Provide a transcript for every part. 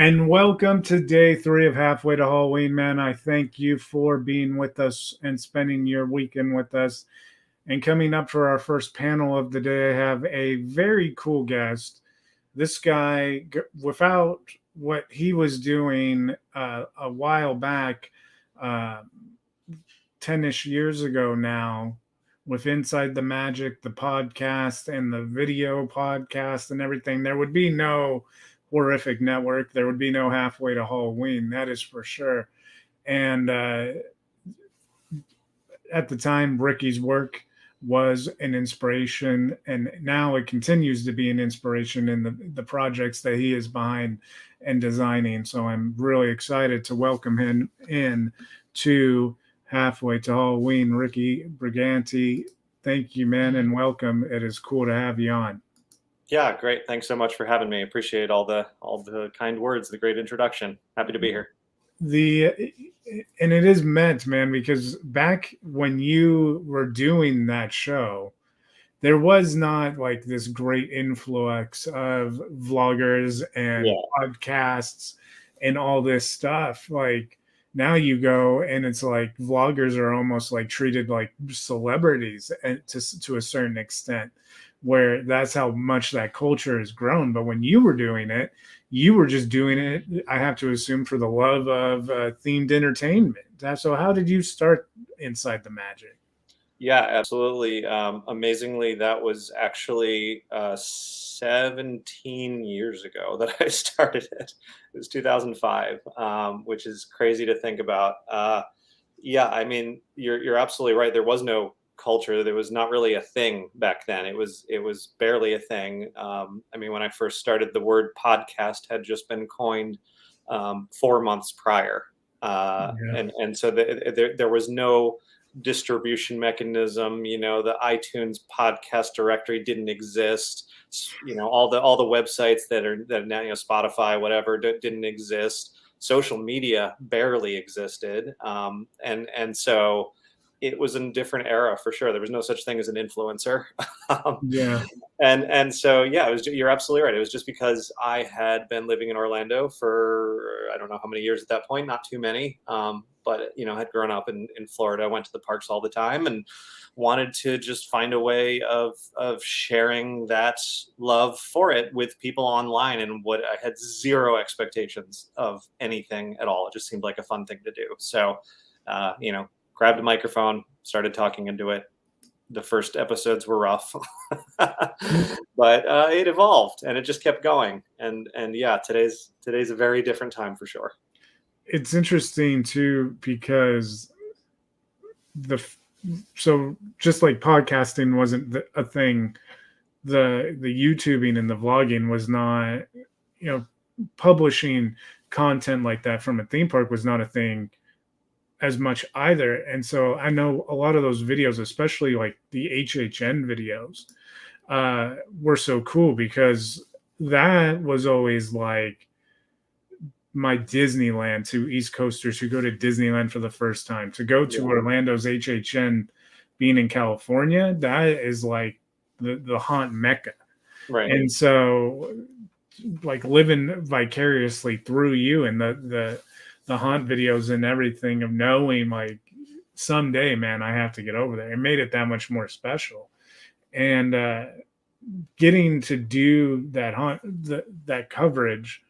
And welcome to day 3 of Halfway to Halloween, man. I thank you for being with us and spending your weekend with us. And coming up for our first panel of the day, I have a very cool guest. This guy, without what he was doing a while back, uh, 10-ish years ago now, with Inside the Magic, the podcast, and the video podcast and everything, there would be no horrific network. There would be no Halfway to Halloween. That is for sure. And at the time, Ricky's work was an inspiration, and now it continues to be an inspiration in the projects that he is behind and designing. So I'm really excited to welcome him in to Halfway to Halloween. Ricky Brigante, thank you, man, and welcome. It is cool to have you on. Yeah, great. Thanks so much for having me. Appreciate all the kind words, the great introduction. Happy to be here. And it is meant, man, because back when you were doing that show, there was not like this great influx of vloggers and podcasts and all this stuff. Like now you go and it's like vloggers are almost like treated like celebrities and to a certain extent, where that's how much that culture has grown. But when you were doing it, you were just doing it, I have to assume, for the love of themed entertainment. So how did you start Inside the Magic? Yeah, absolutely. Amazingly, that was actually 17 years ago that I started it. It was 2005, which is crazy to think about. Yeah, I mean, you're absolutely right. There was no culture. There was not really a thing back then. It was barely a thing. I mean, when I first started, the word podcast had just been coined 4 months prior, and so there was no distribution mechanism. The iTunes podcast directory didn't exist. All the websites that now, Spotify, whatever, didn't exist. Social media barely existed, and so it was a different era for sure. There was no such thing as an influencer. Yeah. And so yeah, you're absolutely right. It was just because I had been living in Orlando for I don't know how many years at that point, not too many. But had grown up in Florida, went to the parks all the time, and wanted to just find a way of sharing that love for it with people online. And what I had zero expectations of anything at all. It just seemed like a fun thing to do. So, grabbed a microphone, started talking into it. The first episodes were rough, but it evolved and it just kept going. And yeah, today's a very different time for sure. It's interesting too, because so just like podcasting wasn't a thing, the YouTubing and the vlogging was not, publishing content like that from a theme park was not a thing as much either. And so I know a lot of those videos, especially like the HHN videos, were so cool, because that was always like my Disneyland to East Coasters who go to Disneyland for the first time. To go to Orlando's HHN, being in California, that is like the haunt mecca. Right. And so like living vicariously through you and the haunt videos and everything, of knowing like someday, man, I have to get over there. It made it that much more special. And getting to do that that coverage,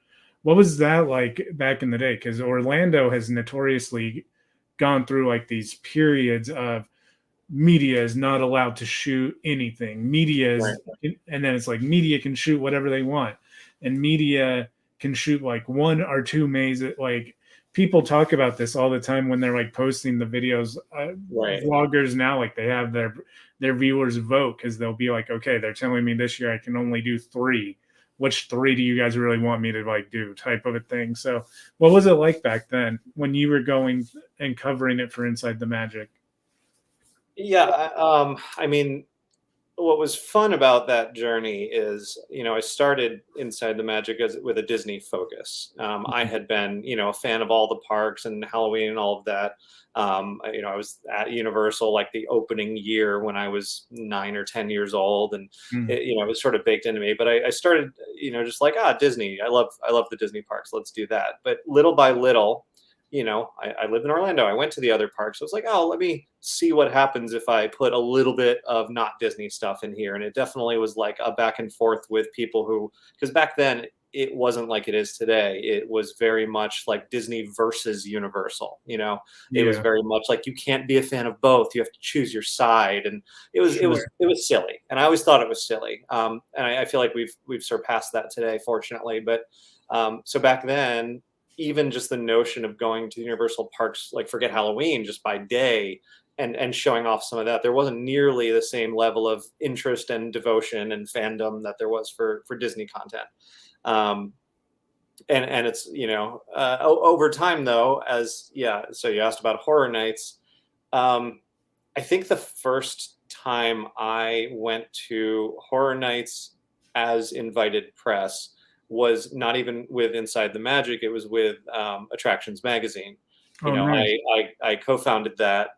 what was that like back in the day? Because Orlando has notoriously gone through like these periods of media is not allowed to shoot anything. Media is, and then it's like media can shoot whatever they want, and media can shoot like 1 or 2 mazes. Like people talk about this all the time when they're like posting the videos. Vloggers now, like they have their viewers vote, because they'll be like, okay, they're telling me this year I can only do 3. Which 3 do you guys really want me to like do, type of a thing. So what was it like back then when you were going and covering it for Inside the Magic? Yeah, I mean, what was fun about that journey is, I started Inside the Magic with a Disney focus. I had been, a fan of all the parks and Halloween and all of that. I was at Universal like the opening year when I was 9 or 10 years old, and Mm. it was sort of baked into me. But I started, just like Disney. I love the Disney parks. Let's do that. But little by little, I lived in Orlando. I went to the other parks. I was like, oh, let me see what happens if I put a little bit of not Disney stuff in here. And it definitely was like a back and forth with people because back then it wasn't like it is today. It was very much like Disney versus Universal. It was Yeah, very much like you can't be a fan of both. You have to choose your side, and it was it was sure. it was silly. And I always thought it was silly. And I feel like we've surpassed that today, fortunately. But so back then, even just the notion of going to Universal parks, like forget Halloween, just by day, and showing off some of that, there wasn't nearly the same level of interest and devotion and fandom that there was for Disney content. Um, and it's over time though, so you asked about horror nights. I think the first time I went to horror nights as invited press was not even with Inside the Magic. It was with Attractions Magazine. Oh, nice. I co-founded that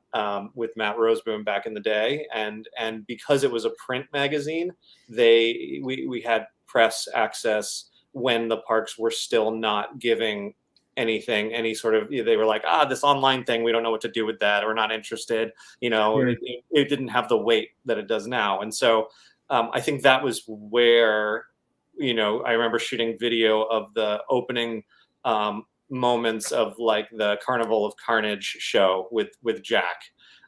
with Matt Roseboom back in the day, and because it was a print magazine, we had press access when the parks were still not giving any sort of, they were like, this online thing, we don't know what to do with that, or not interested. Sure. It didn't have the weight that it does now. And so I think that was where, I remember shooting video of the opening moments of like the Carnival of Carnage show with Jack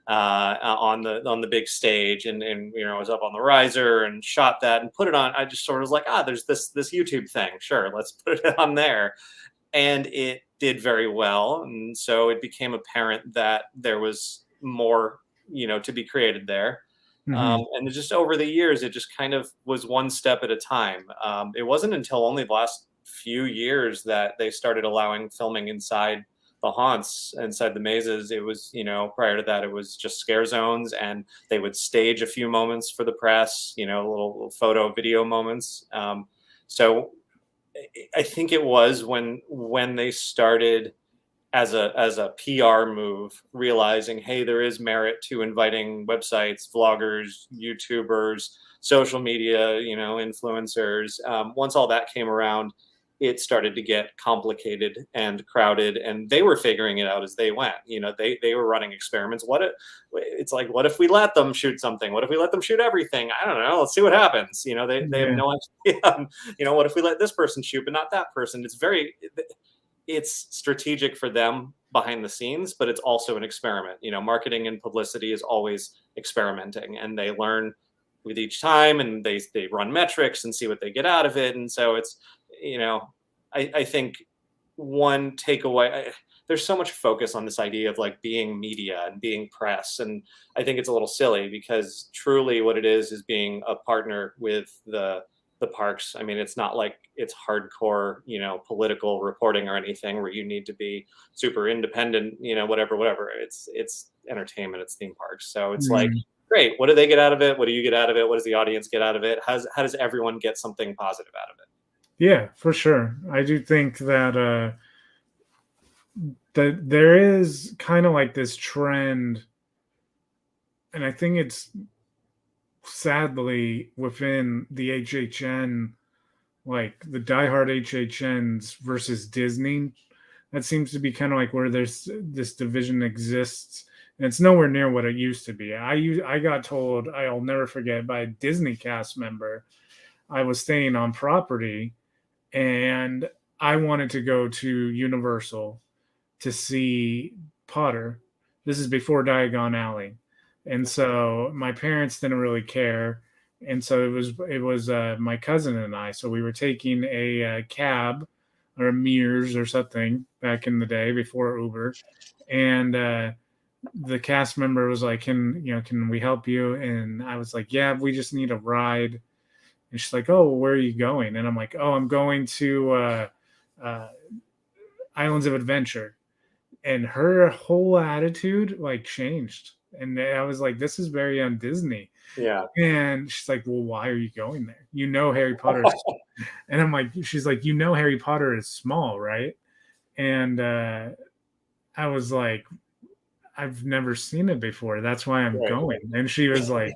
on the big stage, and I was up on the riser and shot that and put it on. I just sort of was like, there's this YouTube thing, sure, let's put it on there. And it did very well, and so it became apparent that there was more to be created there. Hmm. And just over the years, it just kind of was one step at a time. It wasn't until only the last few years that they started allowing filming inside the haunts, inside the mazes. It was, prior to that, it was just scare zones, and they would stage a few moments for the press, little photo, video moments. So I think it was when they started as a PR move, realizing, hey, there is merit to inviting websites, vloggers, YouTubers, social media, influencers. Once all that came around, it started to get complicated and crowded, and they were figuring it out as they went. They were running experiments. What if we let them shoot something? What if we let them shoot everything? I don't know. Let's see what happens. They have Yeah. no idea. What if we let this person shoot but not that person? It's strategic for them behind the scenes, but it's also an experiment. Marketing and publicity is always experimenting, and they learn with each time, and they run metrics and see what they get out of it. And so it's, I think one takeaway, there's so much focus on this idea of like being media and being press. And I think it's a little silly, because truly what it is being a partner with the parks. I mean, it's not like it's hardcore, political reporting or anything where you need to be super independent, whatever. It's entertainment, it's theme parks. So it's like, Mm. great. What do they get out of it? What do you get out of it? What does the audience get out of it? How does everyone get something positive out of it? Yeah, for sure. I do think that there is kind of like this trend, and I think it's sadly within the HHN, like the diehard HHNs versus Disney. That seems to be kind of like where there's this division exists, and it's nowhere near what it used to be. I got told, I'll never forget, by a Disney cast member. I was staying on property, and I wanted to go to Universal to see Potter. This is before Diagon Alley, and so my parents didn't really care, and so it was my cousin and I. So we were taking a cab or a Mears or something back in the day before Uber, and the cast member was like, can we help you?" And I was like, "Yeah, we just need a ride." And she's like, "Oh, where are you going?" And I'm like, "Oh, I'm going to uh, Islands of Adventure." And her whole attitude like changed. And I was like, this is very un Disney. Yeah. And she's like, well, why are you going there? You know, Harry Potter's, and I'm like, she's like, you know, Harry Potter is small, right? And I was like, I've never seen it before. That's why I'm Right. going. And she was like,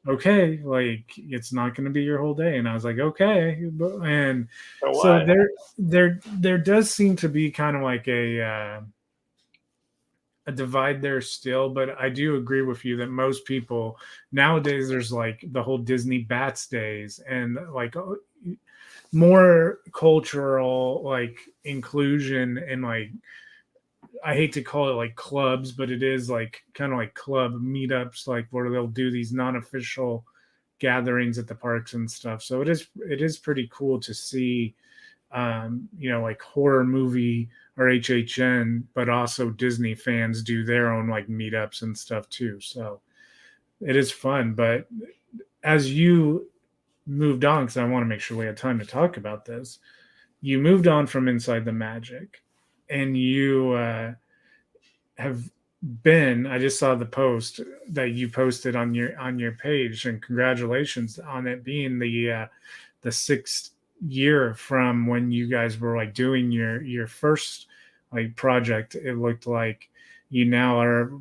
okay, like it's not going to be your whole day. And I was like, okay. And So so what? there does seem to be kind of like a divide there still, but I do agree with you that most people nowadays, there's like the whole Disney Bats days and like more cultural like inclusion and like, I hate to call it like clubs, but it is like kind of like club meetups, like where they'll do these non-official gatherings at the parks and stuff. So it is pretty cool to see, like horror movie or HHN, but also Disney fans do their own like meetups and stuff too. So it is fun. But as you moved on, because I want to make sure we had time to talk about this, you moved on from Inside the Magic, and you have been. I just saw the post that you posted on your page, and congratulations on it being the sixth year from when you guys were like doing your first like project. It looked like you now are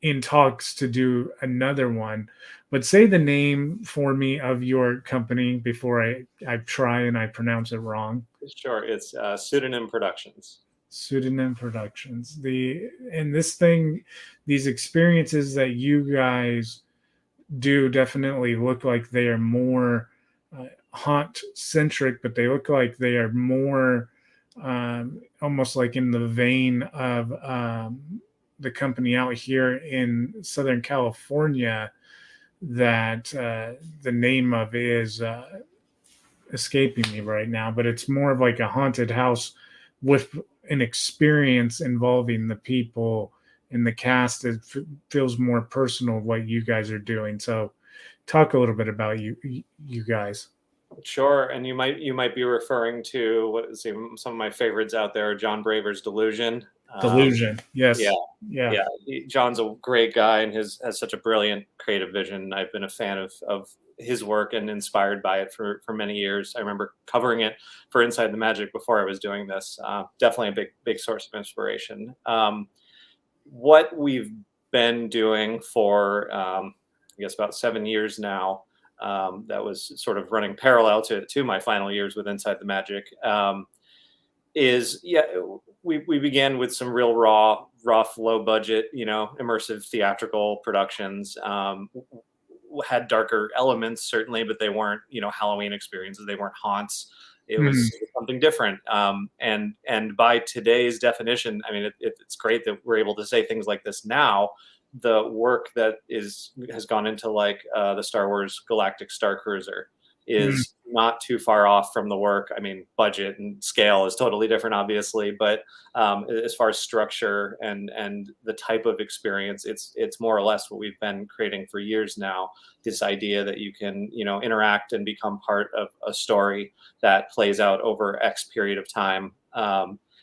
in talks to do another one. But say the name for me of your company before I try and I pronounce it wrong. Sure. It's Pseudonym Productions. Pseudonym Productions. These experiences that you guys do definitely look like they are more haunt centric, but they look like they are more almost like in the vein of the company out here in Southern California that the name of is escaping me right now, but it's more of like a haunted house with an experience involving the people in the cast. It feels more personal what you guys are doing. So talk a little bit about you guys. Sure, and you might be referring to what is some of my favorites out there, John Braver's Delusion. Delusion. Yeah, Yes. Yeah. yeah. John's a great guy and has such a brilliant creative vision. I've been a fan of his work and inspired by it for many years. I remember covering it for Inside the Magic before I was doing this. Definitely a big source of inspiration. What we've been doing for I guess about 7 years now. That was sort of running parallel to my final years with Inside the Magic. Is yeah, we began with some real raw, rough, low budget, immersive theatrical productions. Had darker elements certainly, but they weren't Halloween experiences. They weren't haunts. Mhm. It was something different. And by today's definition, I mean it's great that we're able to say things like this now. The work that has gone into like the Star Wars Galactic Star Cruiser Mhm. is not too far off from the work. I mean, budget and scale is totally different, obviously, but as far as structure and the type of experience, it's more or less what we've been creating for years now. This idea that you can interact and become part of a story that plays out over X period of time.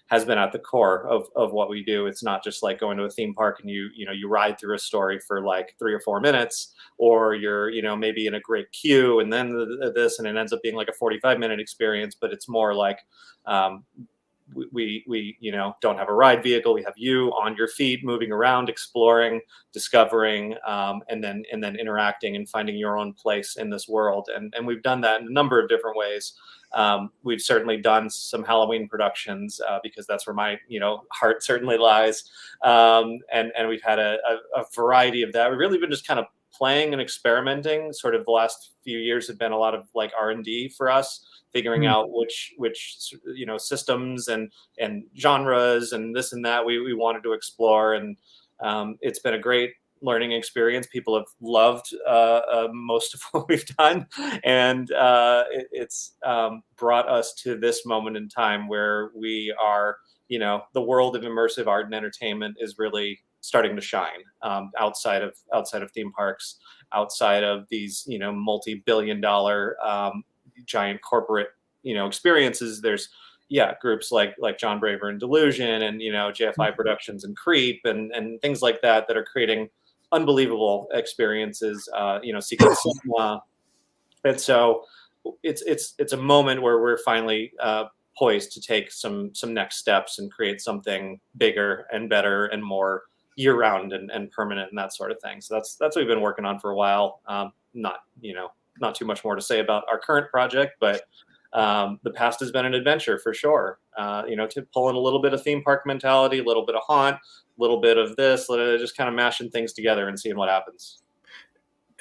Has been at the core of what we do. It's not just like going to a theme park and you ride through a story for like 3 or 4 minutes, or you're maybe in a great queue and then this, and it ends up being like a 45-minute experience. But it's more like um, we don't have a ride vehicle. We have you on your feet moving around, exploring, discovering, and then interacting and finding your own place in this world. And we've done that in a number of different ways. We've certainly done some Halloween productions because that's where my heart certainly lies. And we've had a variety of that. We've really been just kind of playing and experimenting. Sort of the last few years have been a lot of like R&D for us, figuring Mhm. out which systems and genres and this and that we wanted to explore. And it's been a great learning experience. People have loved most of what we've done, and it's brought us to this moment in time where we are, the world of immersive art and entertainment is really starting to shine outside of theme parks, outside of these multi-billion-dollar giant corporate experiences. There's groups like John Braver and Delusion and JFI Productions and Creep and things like that that are creating unbelievable experiences, seeking cinema. And so it's a moment where we're finally poised to take some next steps and create something bigger and better and more year round and permanent and that sort of thing. So that's what we've been working on for a while. Not too much more to say about our current project, but the past has been an adventure for sure. To pull in a little bit of theme park mentality, a little bit of haunt, a little bit of this, just kind of mashing things together and seeing what happens.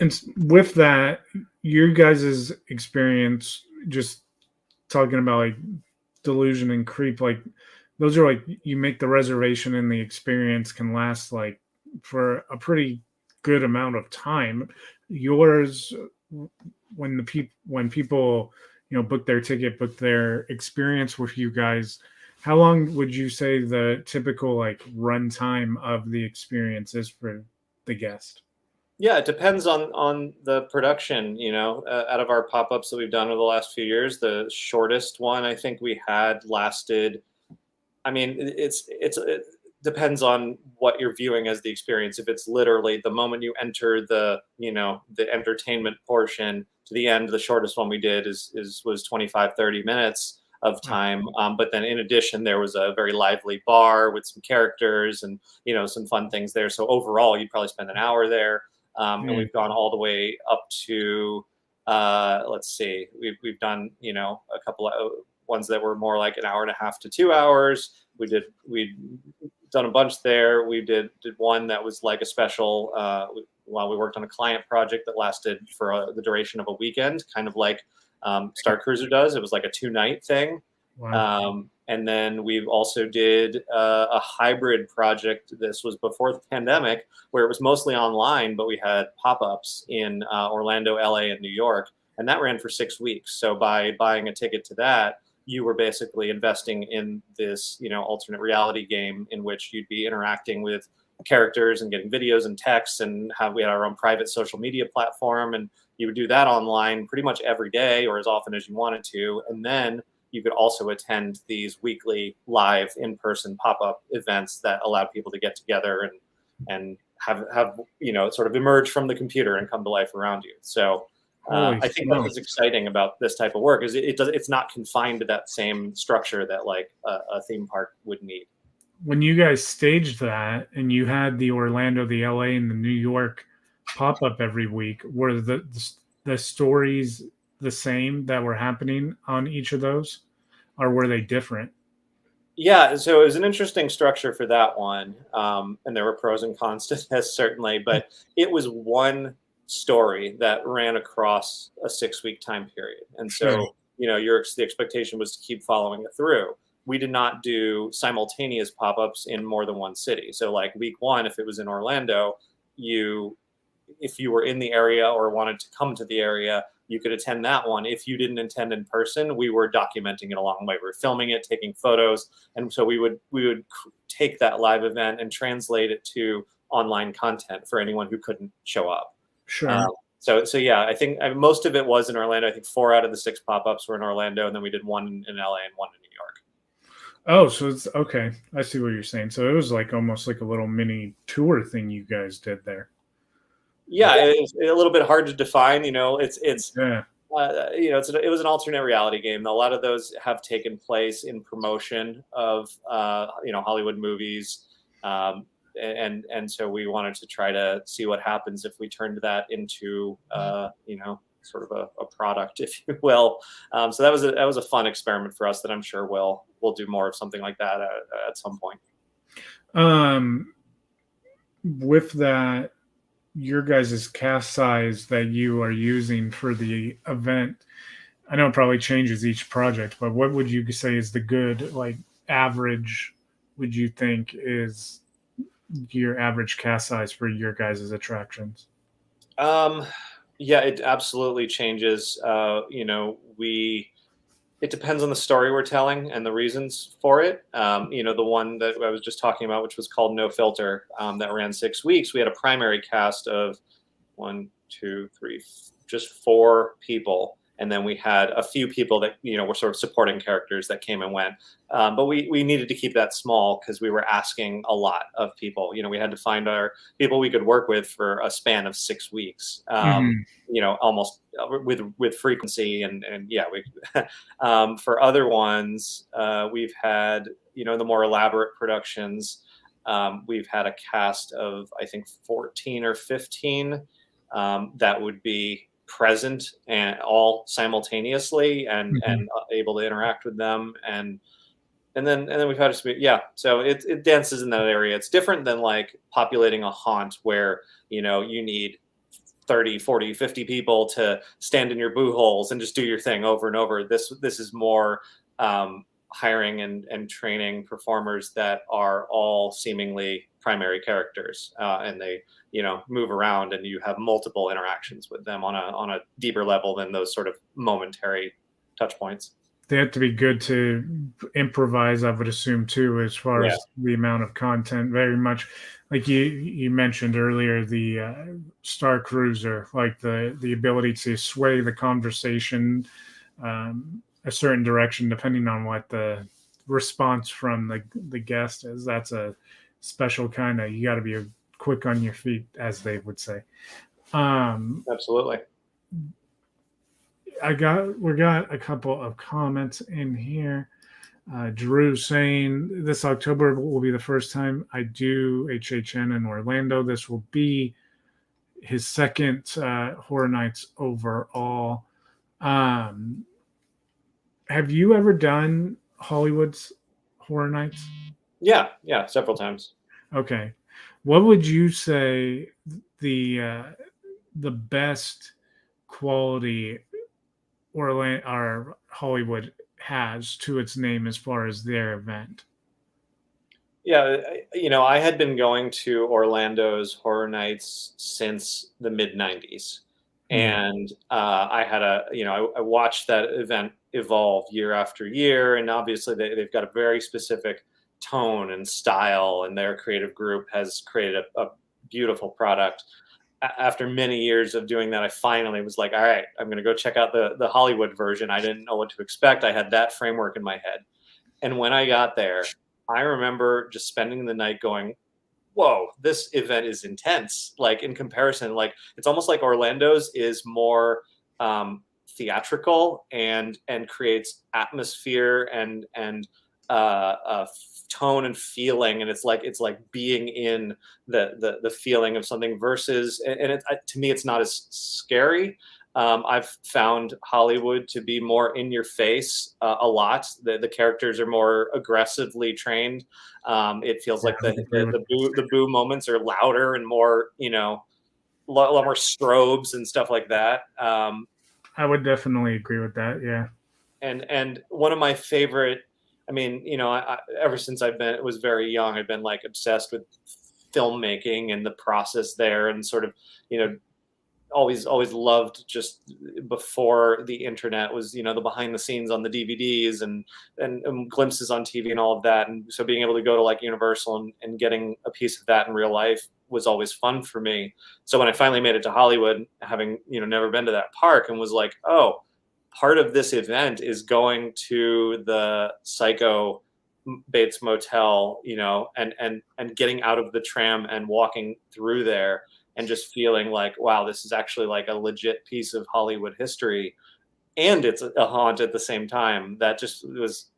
And with that, your guys' experience, just talking about like delusion and creep, like those are like you make the reservation and the experience can last like for a pretty good amount of time. Yours, when people book their ticket, book their experience with you guys, how long would you say the typical like run time of the experience is for the guest? Yeah, it depends on the production. Out of our pop-ups that we've done over the last few years, the shortest one I think we had lasted. I mean, it depends on what you're viewing as the experience. If it's literally the moment you enter the entertainment portion to the end, the shortest one we did was 25-30 minutes of time. But then in addition, there was a very lively bar with some characters and some fun things there. So overall, you'd probably spend an hour there. And we've gone all the way up to let's see, we've done a couple of ones that were more like an hour and a half to 2 hours. We'd done a bunch there. We did one that was like a special while we worked on a client project that lasted for the duration of a weekend, kind of like Star Cruiser does. It was like a 2-night thing. Wow. And then we've also did a hybrid project. This was before the pandemic, where it was mostly online, but we had pop-ups in Orlando, LA, and New York, and that ran for 6 weeks. So by buying a ticket to that, you were basically investing in this, alternate reality game in which you'd be interacting with characters and getting videos and texts, and we had our own private social media platform, and you would do that online pretty much every day or as often as you wanted to, and then you could also attend these weekly live in-person pop-up events that allowed people to get together and have sort of emerge from the computer and come to life around you. So I think that's what's exciting about this type of work is it's not confined to that same structure that like a theme park would need. When you guys staged that and you had the Orlando, the LA, and the New York pop up every week, were the stories the same that were happening on each of those, or were they different? Yeah, so it was an interesting structure for that one, and there were pros and cons to this certainly, but it was one story that ran across a 6-week time period, and so the expectation was to keep following it through. We did not do simultaneous pop-ups in more than one city. So like week one, if it was in Orlando, if you were in the area or wanted to come to the area, you could attend that one. If you didn't attend in person, we were documenting it along the way. We were filming it, taking photos. And so we would take that live event and translate it to online content for anyone who couldn't show up. Sure. So yeah, I think most of it was in Orlando. I think 4 out of the 6 pop-ups were in Orlando, and then we did one in LA and one in New York. Oh, so it's okay. I see what you're saying. So it was like almost like a little mini tour thing you guys did there. Yeah, it's a little bit hard to define. It's Yeah. it was an alternate reality game. A lot of those have taken place in promotion of Hollywood movies, and so we wanted to try to see what happens if we turned that into sort of a product, if you will. So that was a fun experiment for us that I'm sure we'll do more of something like that at some point. With that, your guys' cast size that you are using for the event, I know it probably changes each project, but what would you say is the good like average? Would you think is your average cast size for your guys' attractions? Yeah, it absolutely changes. It depends on the story we're telling and the reasons for it. The one that I was just talking about, which was called No Filter, that ran 6 weeks. We had a primary cast of 1, 2, 3, just 4 people. and then we had a few people that were sort of supporting characters that came and went. But we needed to keep that small because we were asking a lot of people. We had to find our people we could work with for a span of 6 weeks. Hmm. Almost with frequency, and yeah, we for other ones, we've had the more elaborate productions. We've had a cast of, I think, 14 or 15 that would be present and all simultaneously, and able to interact with them, and then we've had yeah, so it dances in that area. It's different than like populating a haunt where you need 30, 40, 50 people to stand in your boo holes and just do your thing over and over. This is more hiring and training performers that are all seemingly primary characters, and they move around, and you have multiple interactions with them on a deeper level than those sort of momentary touch points. They have to be good to improvise, I would assume, too, as far Yeah. as the amount of content. Very much like you mentioned earlier, the Star Cruiser, like the ability to sway the conversation a certain direction depending on what the response from the guest is. That's a special kind of, you got to be quick on your feet, as they would say. Absolutely. We got a couple of comments in here. Drew saying this October will be the first time I do HHN in Orlando. This will be his second Horror Nights overall. Have you ever done Hollywood's Horror Nights? Yeah, several times. Okay. What would you say the best quality Orlando or Hollywood has to its name as far as their event? Yeah, I had been going to Orlando's Horror Nights since the mid '90s, Hmm. and I had I watched that event evolve year after year, and obviously they've got a very specific tone and style, and their creative group has created a beautiful product. After many years of doing that, I finally was like, all right, I'm going to go check out the Hollywood version. I didn't know what to expect. I had that framework in my head, and when I got there, I remember just spending the night going, whoa, this event is intense. Like in comparison, like it's almost like Orlando's is more theatrical and creates atmosphere and tone and feeling, and it's like being in the feeling of something versus, and to me it's not as scary. I've found Hollywood to be more in your face a lot. The characters are more aggressively trained. It feels Yeah, like I would agree with the boo moments are louder and more, a lot more strobes and stuff like that. I would definitely agree with that. Yeah. And one of my favorite, I mean, ever since was very young, I've been like obsessed with filmmaking and the process there, and sort of, always loved, just before the internet was, the behind the scenes on the DVDs and glimpses on TV and all of that. And so being able to go to like Universal and getting a piece of that in real life was always fun for me. So when I finally made it to Hollywood, having, never been to that park, and was like, oh, part of this event is going to the Psycho Bates Motel, and getting out of the tram and walking through there, and just feeling like, wow, this is actually like a legit piece of Hollywood history, and it's a haunt at the same time. That just was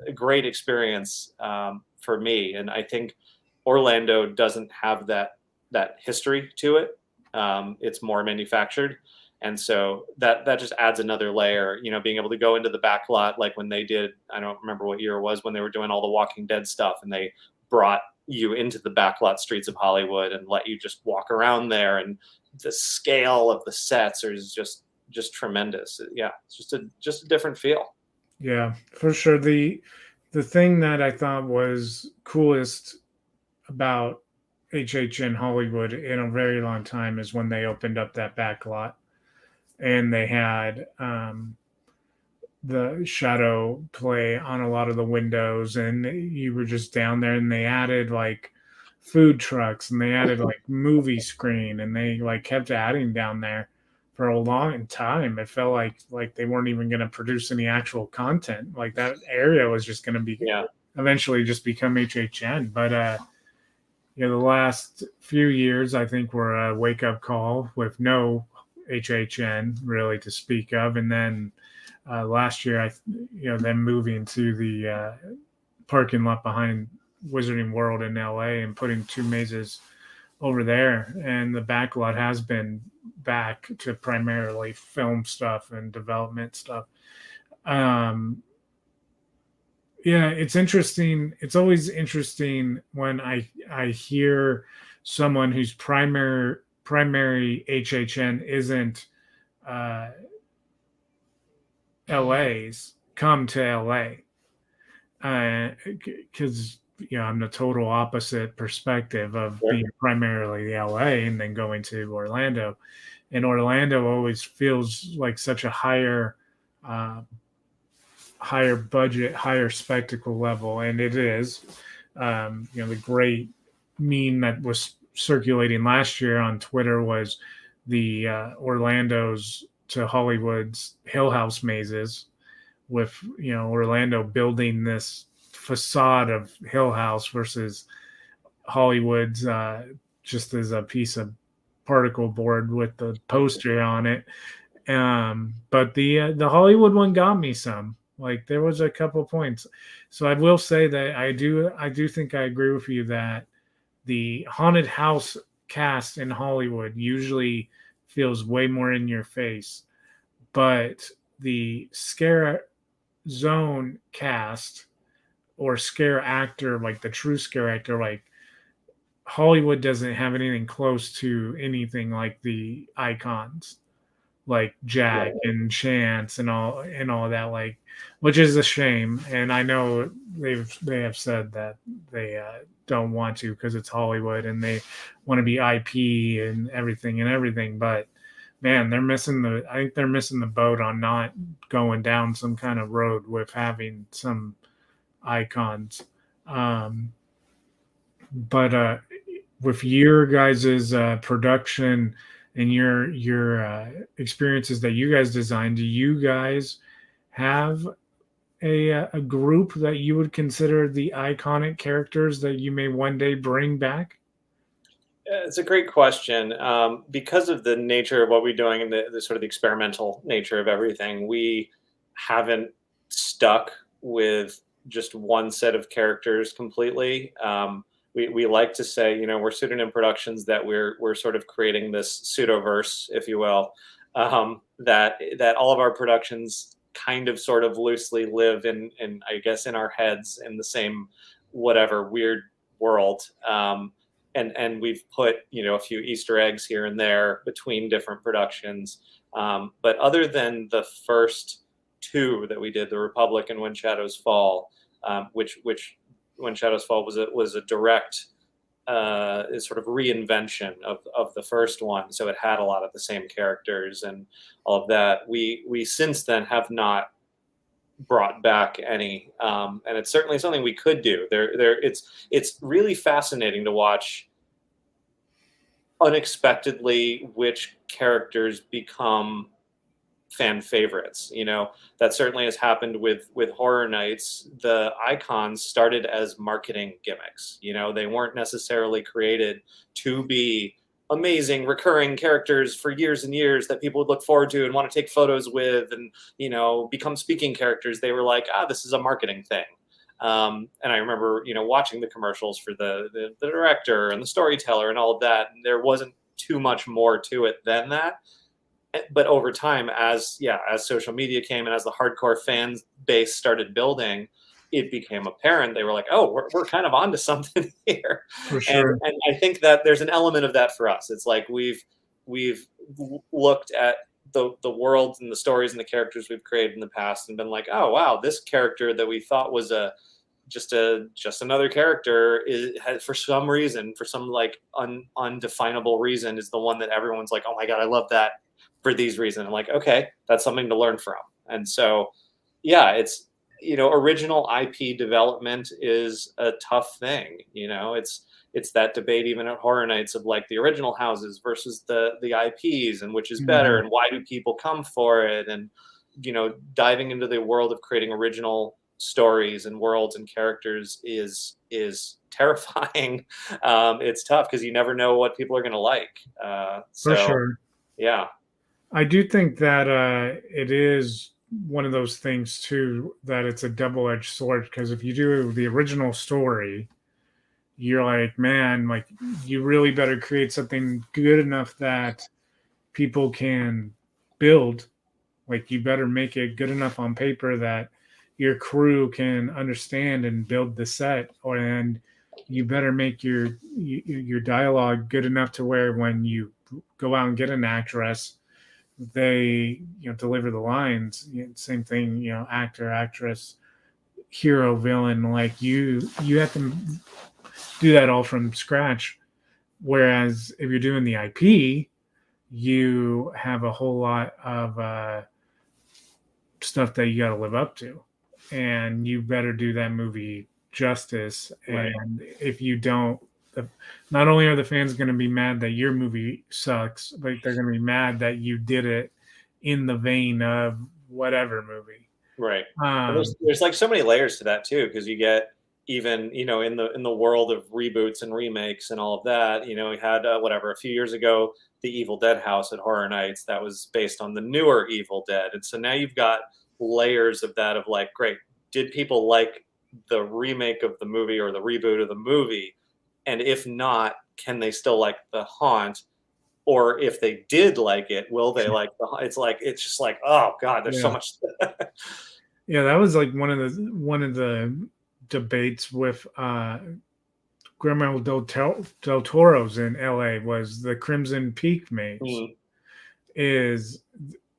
a great experience, for me, and I think Orlando doesn't have that history to it. It's more manufactured, and so that just adds another layer. Being able to go into the back lot, like when they did, I don't remember what year it was, when they were doing all the Walking Dead stuff, and they brought you into the backlot streets of Hollywood and let you just walk around there, and the scale of the sets is just tremendous. Yeah, it's just a different feel. Yeah, for sure. The thing that I thought was coolest about HHN Hollywood in a very long time is when they opened up that back lot and they had the shadow play on a lot of the windows, and you were just down there, and they added like food trucks, and they added like movie screen, and they like kept adding down there for a long time. It felt like they weren't even going to produce any actual content. Like that area was just going to be Yeah. eventually just become HHN. But the last few years I think were a wake up call with no HHN really to speak of, and then last year them moving to the parking lot behind Wizarding World in LA and putting two mazes over there, and the back lot has been back to primarily film stuff and development stuff. Yeah, it's interesting. It's always interesting when I hear someone whose primary HHN isn't uh, LA's come to LA, because I'm the total opposite perspective of Sure. being primarily LA and then going to Orlando. And Orlando always feels like such a uh, higher budget, higher spectacle level, and it is. The great meme that was circulating last year on Twitter was the Orlando's to Hollywood's Hill House mazes, with Orlando building this facade of Hill House versus Hollywood's just as a piece of particle board with the poster on it. But the Hollywood one got me some. Like there was a couple points. So I will say that I do think I agree with you that the haunted house cast in Hollywood usually feels way more in your face, but the scare zone cast or scare actor, like the true scare actor, like Hollywood doesn't have anything close to anything like the icons, like Jack Right. and Chance and all that, like, which is a shame. And I know they have said that they don't want to because it's Hollywood and they want to be IP and everything. But man, I think they're missing the boat on not going down some kind of road with having some icons. But with your guys's production and your experiences that you guys designed, do you guys have a group that you would consider the iconic characters that you may one day bring back? It's a great question. Because of the nature of what we're doing and the sort of the experimental nature of everything, we haven't stuck with just one set of characters completely. We like to say, we're pseudonym productions, that we're sort of creating this pseudoverse, if you will, that all of our productions kind of sort of loosely live in I guess in our heads in the same whatever weird world. And we've put a few Easter eggs here and there between different productions. But other than the first two that we did, The Republic and When Shadows Fall, which When Shadows Fall was a direct sort of reinvention of the first one, so it had a lot of the same characters and all of that. We since then have not brought back any, and it's certainly something we could do. It's really fascinating to watch unexpectedly which characters become fan favorites. That certainly has happened with Horror Nights. The icons started as marketing gimmicks. They weren't necessarily created to be amazing recurring characters for years and years that people would look forward to and want to take photos with and become speaking characters. They were like, this is a marketing thing. And I remember watching the commercials for the director and the storyteller and all of that, and there wasn't too much more to it than that. But over time, as social media came and as the hardcore fan base started building, it became apparent. They were like, oh, we're kind of onto something here. For and sure. and I think that there's an element of that for us. It's like we've looked at the worlds and the stories and the characters we've created in the past and been like, oh wow, this character that we thought was just another character has, for some reason, for some like undefinable reason, is the one that everyone's like, oh my god, I love that for these reasons. I'm like, okay, that's something to learn from. And so, yeah, original IP development is a tough thing. It's that debate even at Horror Nights of like the original houses versus the IPs and which is better Mhm. and why do people come for it, and diving into the world of creating original stories and worlds and characters is terrifying. It's tough because you never know what people are going to like. For So sure. yeah, I do think that it is one of those things too that it's a double-edged sword because if you do the original story, you're like, man, like you really better create something good enough that people can build. Like you better make it good enough on paper that your crew can understand and build the set, or and you better make your dialogue good enough to where when you go out and get an actress, they deliver the lines. Same thing, actor, actress, hero, villain. Like you have to do that all from scratch. Whereas if you're doing the IP, you have a whole lot of stuff that you got to live up to, and you better do that movie justice. right, And if you don't, the, not only are the fans going to be mad that your movie sucks, but they're going to be mad that you did it in the vein of whatever movie. right. And Um, there's like so many layers to that too, because you get even in the world of reboots and remakes and all of that. We had whatever a few years ago, the Evil Dead house at Horror Nights that was based on the newer Evil Dead, and so now you've got layers of that of like, great, did people like the remake of the movie or the reboot of the movie, and if not, can they still like the haunt? Or if they did like it, will they like the? It's just like, oh god, there's so yeah, much. yeah, that was like one of the debates with Guillermo del Toro's in L.A. was the Crimson Peak maze. Mm, Is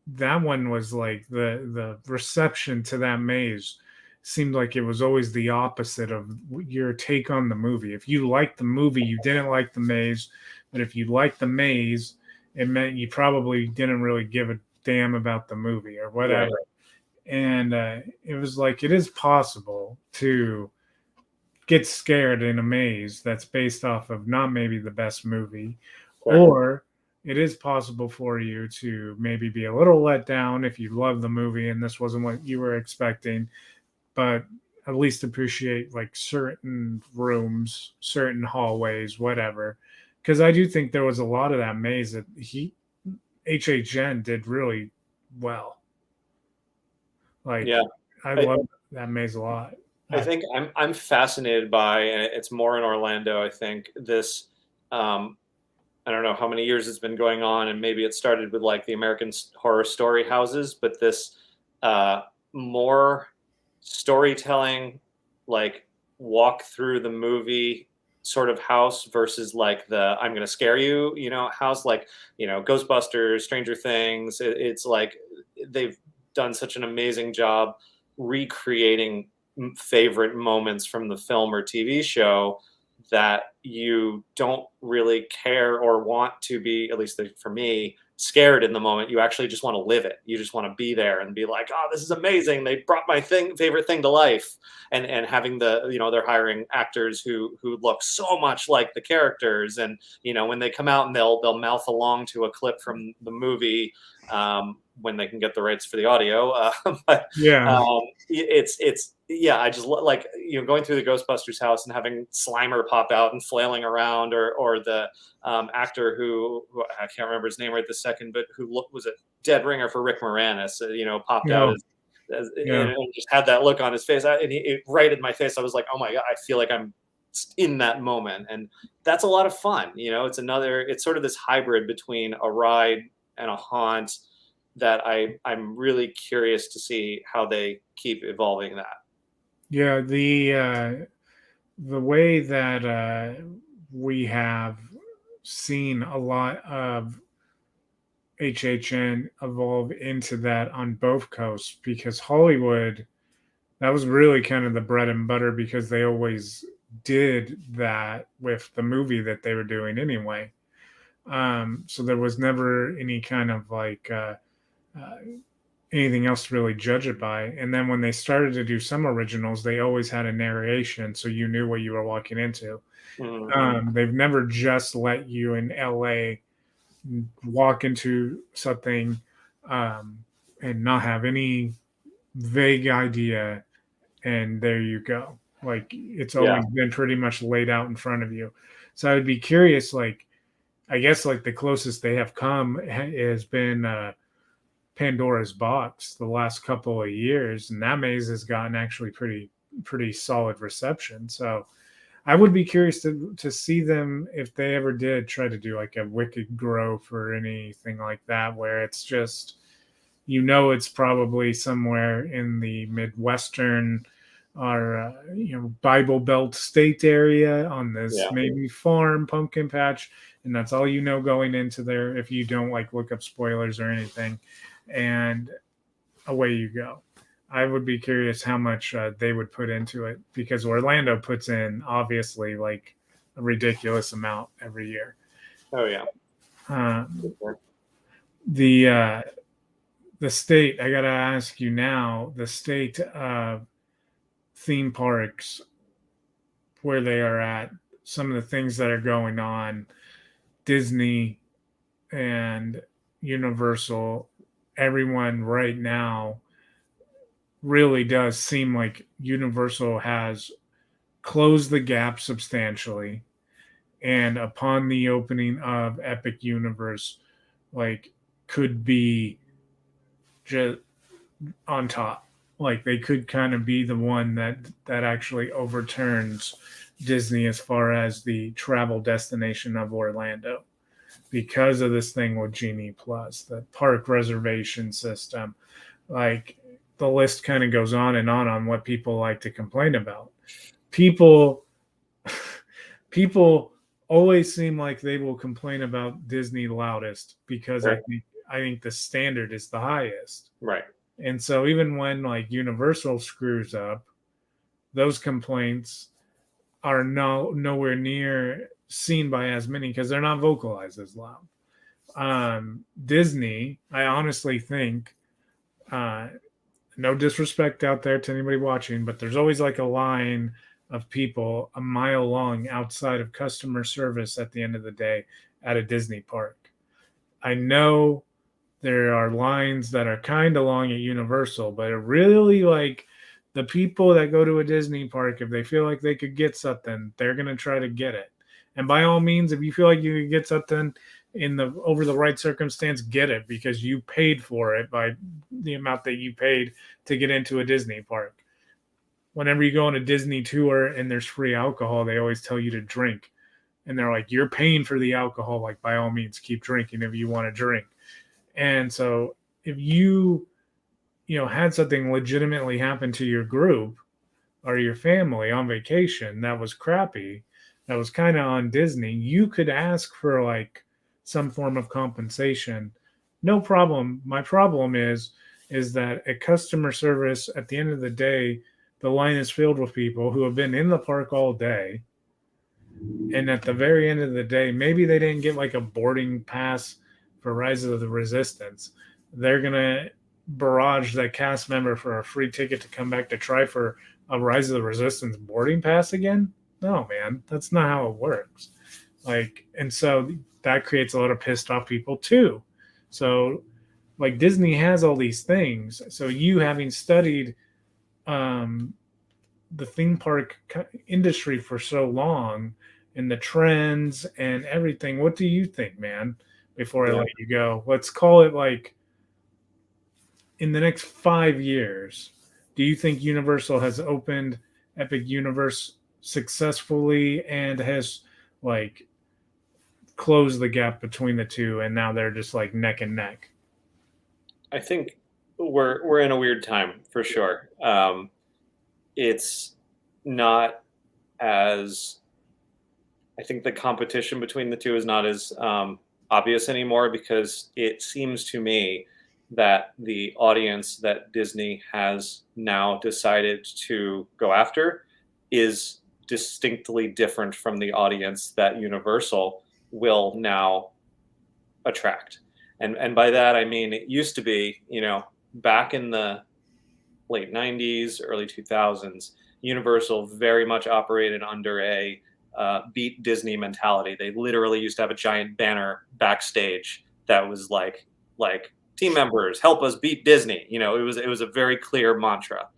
that one was like the reception to that maze seemed like it was always the opposite of your take on the movie. If you liked the movie, you didn't like the maze, but if you liked the maze, it meant you probably didn't really give a damn about the movie or right. whatever. And it was like it is possible to get scared in a maze that's based off of not maybe the best movie, Sure. or it is possible for you to maybe be a little let down if you love the movie and this wasn't what you were expecting, but at least appreciate like certain rooms, certain hallways, whatever. Because I do think there was a lot of that maze that HHN did really well. Like Yeah. I I, love that maze a lot. I I, think I'm fascinated by, and it's more in Orlando. I think this. Um, I don't know how many years it's been going on, and maybe it started with like the American Horror Story houses, but this uh, more storytelling, like walk through the movie sort of house versus like the I'm gonna scare you, house, like Ghostbusters, Stranger Things. It's like they've done such an amazing job recreating favorite moments from the film or TV show that you don't really care or want to be, at least for me, scared in the moment. You actually just want to live it. You just want to be there and be like, oh, this is amazing. They brought my favorite thing to life. And having they're hiring actors who look so much like the characters. And, when they come out and they'll mouth along to a clip from the movie, when they can get the rights for the audio. But yeah, it's yeah, I just like going through the Ghostbusters house and having Slimer pop out and flailing around, or the actor who I can't remember his name right this second, but who was a dead ringer for Rick Moranis, popped out yeah, yeah. and just had that look on his face, and it right in my face. I was like, oh my god, I feel like I'm in that moment, and that's a lot of fun. It's sort of this hybrid between a ride and a haunt that I'm really curious to see how they keep evolving that. Yeah, the way that we have seen a lot of HHN evolve into that on both coasts because Hollywood, that was really kind of the bread and butter because they always did that with the movie that they were doing anyway. So there was never any kind of like uh, anything else to really judge it by. And then when they started to do some originals, they always had a narration, so you knew what you were walking into. Mhm. They've never just let you in LA walk into something um, and not have any vague idea, and there you go. Like it's Yeah. always been pretty much laid out in front of you. So I would be curious, like I guess like the closest they have come has been Pandora's Box the last couple of years, and that maze has gotten actually pretty solid reception. So I would be curious to see them if they ever did try to do like a Wicked Grove or anything like that, where it's just it's probably somewhere in the Midwestern or Bible Belt state area on this Yeah. maybe farm pumpkin patch, and that's all going into there if you don't like look up spoilers or anything, and away you go. I would be curious how much they would put into it because Orlando puts in obviously like a ridiculous amount every year. Oh yeah. Um, Sure. the uh, the state, I gotta ask you now, the state theme parks where they are at, some of the things that are going on, Disney and Universal, everyone right now really does seem like Universal has closed the gap substantially. And upon the opening of Epic Universe, like could be just on top. Like they could kind of be the one that actually overturns Disney as far as the travel destination of Orlando because of this thing with Genie Plus, the park reservation system. Like the list kind of goes on what people like to complain about. People people always seem like they will complain about Disney loudest because Right. I think the standard is the highest. Right. And so even when like Universal screws up, those complaints are nowhere near seen by as many because they're not vocalized as loud. Disney, I honestly think, uh, no disrespect out there to anybody watching, but there's always like a line of people a mile long outside of customer service at the end of the day at a Disney park. I know there are lines that are kind of long at Universal, but it really like the people that go to a Disney park, if they feel like they could get something, they're gonna try to get it. And by all means, if you feel like you could get something in the over the right circumstance, get it because you paid for it by the amount that you paid to get into a Disney park. Whenever you go on a Disney tour and there's free alcohol, they always tell you to drink. And they're like, you're paying for the alcohol. Like, by all means, keep drinking if you want to drink. And so if had something legitimately happen to your group or your family on vacation that was crappy, that was kind of on Disney, you could ask for like some form of compensation. No problem. My problem is that at customer service at the end of the day, the line is filled with people who have been in the park all day. And at the very end of the day, maybe they didn't get like a boarding pass for Rise of the Resistance. They're gonna barrage that cast member for a free ticket to come back to try for a Rise of the Resistance boarding pass again. No, man, that's not how it works. Like, and so that creates a lot of pissed off people too. So, like, Disney has all these things. So, you having studied um, the theme park industry for so long and the trends and everything, what do you think, man? Before I Yeah. let you go, let's call it like in the next 5 years, do you think Universal has opened Epic Universe successfully and has like closed the gap between the two and now they're just like neck and neck? I think we're in a weird time for sure. It's not as I think the competition between the two is not as obvious anymore because it seems to me that the audience that Disney has now decided to go after is distinctly different from the audience that Universal will now attract. And by that I mean it used to be, back in the late 90s, early 2000s, Universal very much operated under a beat Disney mentality. They literally used to have a giant banner backstage that was like team members help us beat Disney. You know, it was a very clear mantra.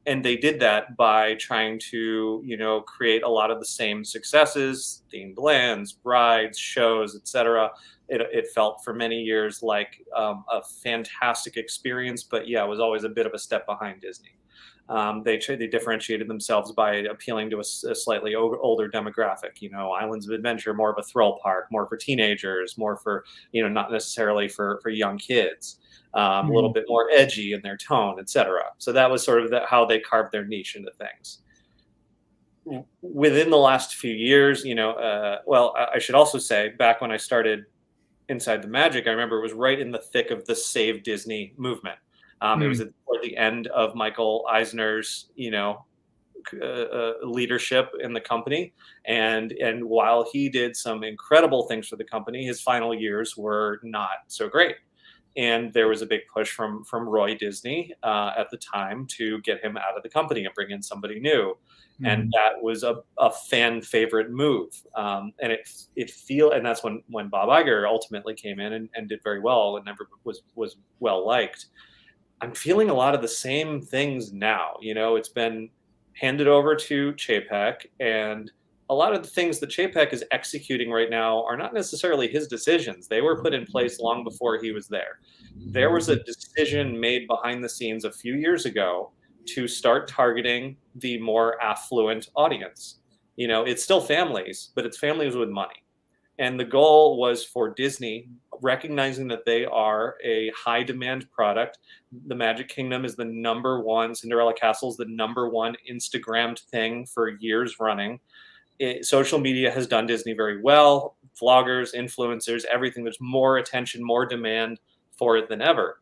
And they did that by trying to, you know, create a lot of the same successes, themed lands, rides, shows, etc. It felt for many years like a fantastic experience, but yeah, it was always a bit of a step behind Disney. They differentiated themselves by appealing to a slightly older demographic. You know, Islands of Adventure more of a thrill park, more for teenagers, more for, you know, not necessarily for young kids. A little Mm. bit more edgy in their tone, etc. So that was sort of how they carved their niche into things. Within the last few years, you know, well, I should also say, back when I started Inside the Magic, I remember it was right in the thick of the Save Disney movement. It was Mm. toward the end of Michael Eisner's, you know, leadership in the company, and while he did some incredible things for the company, his final years were not so great. And there was a big push from Roy Disney at the time to get him out of the company and bring in somebody new, and Mm. that was a fan favorite move. And and that's when Bob Iger ultimately came in and did very well and never was well liked. I'm feeling a lot of the same things now. You know, it's been handed over to Chapek, and a lot of the things that Chapek is executing right now are not necessarily his decisions. They were put in place long before he was there. There was a decision made behind the scenes a few years ago to start targeting the more affluent audience. You know, it's still families, but it's families with money. And the goal was for Disney, recognizing that they are a high demand product. The Magic Kingdom is the number one, Cinderella Castle is the number one Instagrammed thing for years running. Social media has done Disney very well. Vloggers, influencers, everything. There's more attention, more demand for it than ever.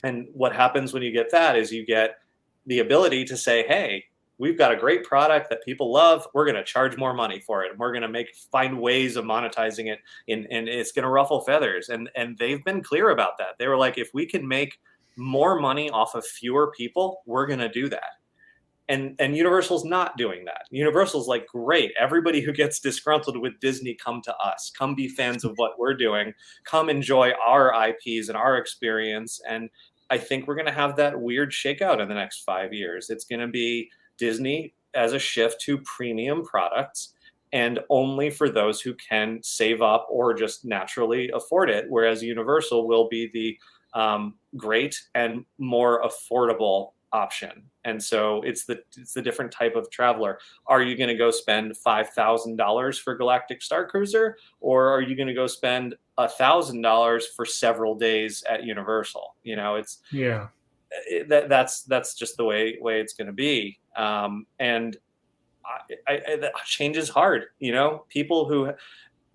And what happens when you get that is you get the ability to say, hey, we've got a great product that people love. We're going to charge more money for it. And we're going to find ways of monetizing it, and it's going to ruffle feathers. And they've been clear about that. They were like, if we can make more money off of fewer people, we're going to do that. And Universal's not doing that. Universal's like, great, everybody who gets disgruntled with Disney, come to us. Come be fans of what we're doing. Come enjoy our IPs and our experience. And I think we're going to have that weird shakeout in the next 5 years. It's going to be Disney as a shift to premium products, and only for those who can save up or just naturally afford it. Whereas Universal will be the great and more affordable option. And so it's the different type of traveler. Are you going to go spend $5,000 for Galactic Star Cruiser, or are you going to go spend $1,000 for several days at Universal? You know, Yeah. that's just the way it's going to be. And change is hard. You know, people who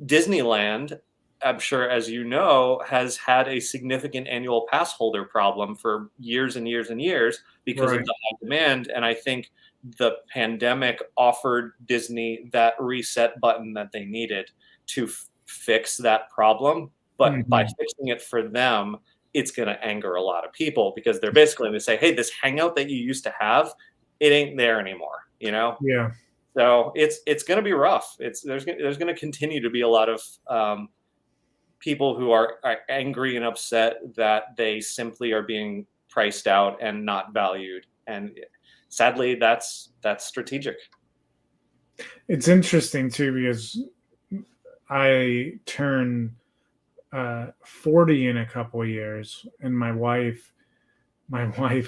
Disneyland, I'm sure, as you know, has had a significant annual pass holder problem for years and years and years because of Right. the high demand. And I think the pandemic offered Disney that reset button that they needed to fix that problem. But by Mhm. fixing it for them, it's going to anger a lot of people because they're basically going to say, hey, this hangout that you used to have, it ain't there anymore, you know? Yeah. So it's going to be rough. There's going to continue to be a lot of people who are angry and upset that they simply are being priced out and not valued. And sadly, that's strategic. It's interesting too because I turn 40 in a couple of years, and my wife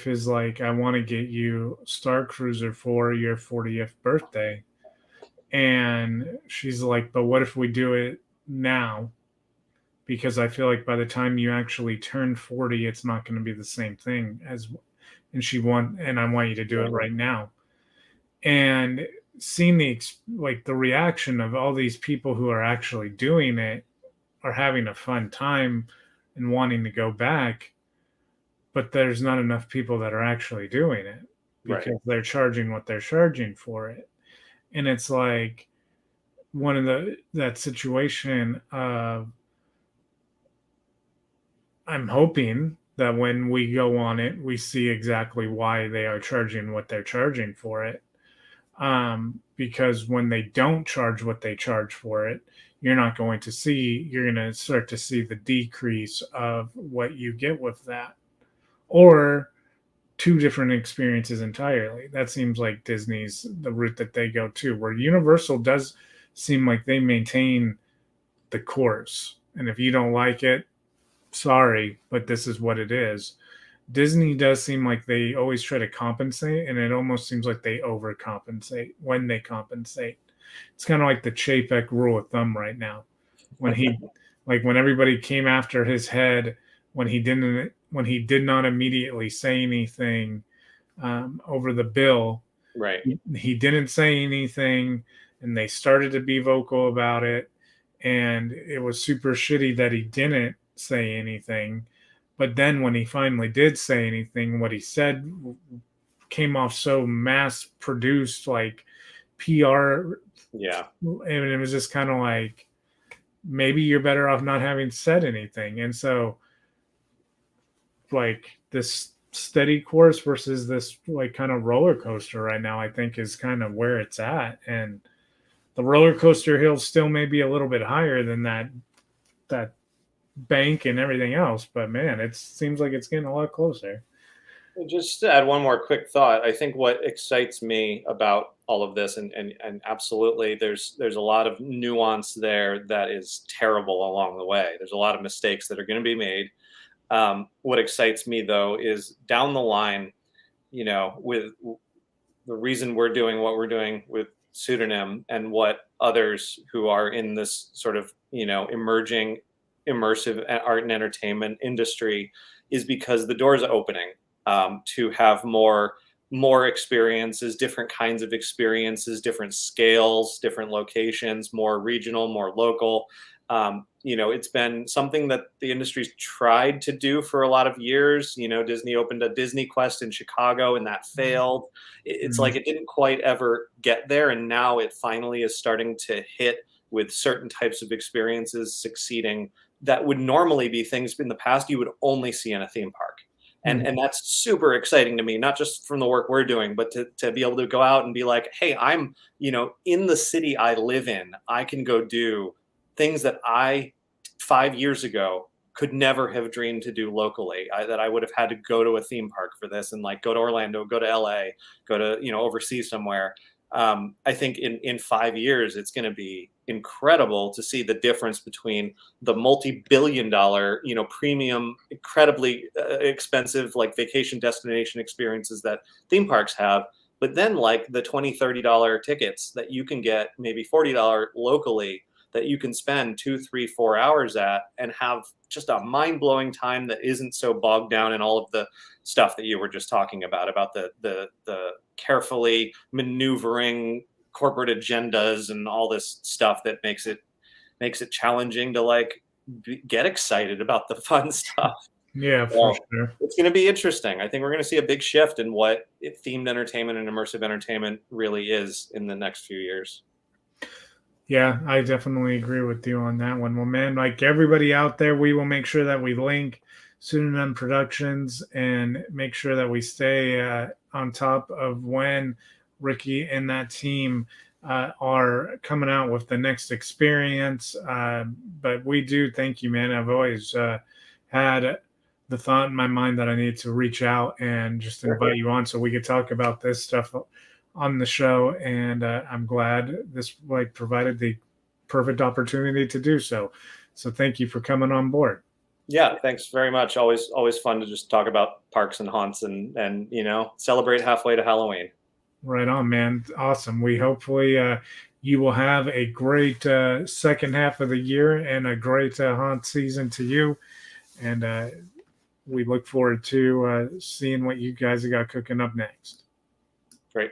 is like, I want to get you Star Cruiser for your 40th birthday. And she's like, but what if we do it now? Because I feel like by the time you actually turn 40, it's not going to be the same thing as, and I want you to do it right now. And seeing the reaction of all these people who are actually doing it are having a fun time and wanting to go back, but there's not enough people that are actually doing it Right. because they're charging what they're charging for it. And it's like one of that situation of, I'm hoping that when we go on it, we see exactly why they are charging what they're charging for it. Because when they don't charge what they charge for it, you're going to start to see the decrease of what you get with that, or two different experiences entirely. That seems like Disney's the route that they go to, where Universal does seem like they maintain the course. And if you don't like it, sorry, but this is what it is. Disney does seem like they always try to compensate, and it almost seems like they overcompensate when they compensate. It's kind of like the Chapek rule of thumb right now. When he, like when everybody came after his head, when he did not immediately say anything over the bill, Right. he didn't say anything, and they started to be vocal about it, and it was super shitty that he didn't say anything. But then when he finally did say anything, what he said came off so mass produced, like PR. Yeah. And it was just kind of like, maybe you're better off not having said anything. And so, like, this steady course versus this like kind of roller coaster right now, I think is kind of where it's at. And the roller coaster hill still may be a little bit higher than that bank and everything else, but man, it seems like it's getting a lot closer. Just to add one more quick thought, I think what excites me about all of this, and absolutely, there's a lot of nuance there that is terrible along the way. There's a lot of mistakes that are going to be made. What excites me though is down the line, with the reason we're doing what we're doing with Pseudonym and what others who are in this sort of emerging immersive art and entertainment industry is because the doors are opening to have more experiences, different kinds of experiences, different scales, different locations, more regional, more local. It's been something that the industry's tried to do for a lot of years. Disney opened a Disney Quest in Chicago and that failed. It's Mhm. like it didn't quite ever get there. And now it finally is starting to hit with certain types of experiences succeeding that would normally be things in the past you would only see in a theme park. And that's super exciting to me, not just from the work we're doing, but to be able to go out and be like, hey, I'm, in the city I live in, I can go do things that I 5 years ago could never have dreamed to do locally. That I would have had to go to a theme park for this, and like go to Orlando, go to LA, go to overseas somewhere. I think in 5 years it's going to be incredible to see the difference between the multi-billion-dollar, premium, incredibly expensive like vacation destination experiences that theme parks have, but then like the $20-$30 tickets that you can get, maybe $40 locally, that you can spend 2, 3, 4 hours at and have just a mind-blowing time that isn't so bogged down in all of the stuff that you were just talking about the carefully maneuvering corporate agendas and all this stuff that makes it challenging to like get excited about the fun stuff. Yeah, for So sure. it's going to be interesting. I think we're going to see a big shift in what themed entertainment and immersive entertainment really is in the next few years. Yeah, I definitely agree with you on that one. Well, man, like everybody out there, we will make sure that we link Pseudonym Productions and make sure that we stay on top of when Ricky and that team are coming out with the next experience. But we do thank you, man. I've always had the thought in my mind that I need to reach out and just invite you on so we could talk about this stuff on the show, and I'm glad this like provided the perfect opportunity to do so. So thank you for coming on board. Yeah, thanks very much. Always fun to just talk about parks and haunts and celebrate halfway to Halloween. Right on, man. Awesome. We hopefully you will have a great second half of the year and a great haunt season to you. And we look forward to seeing what you guys have got cooking up next. Great.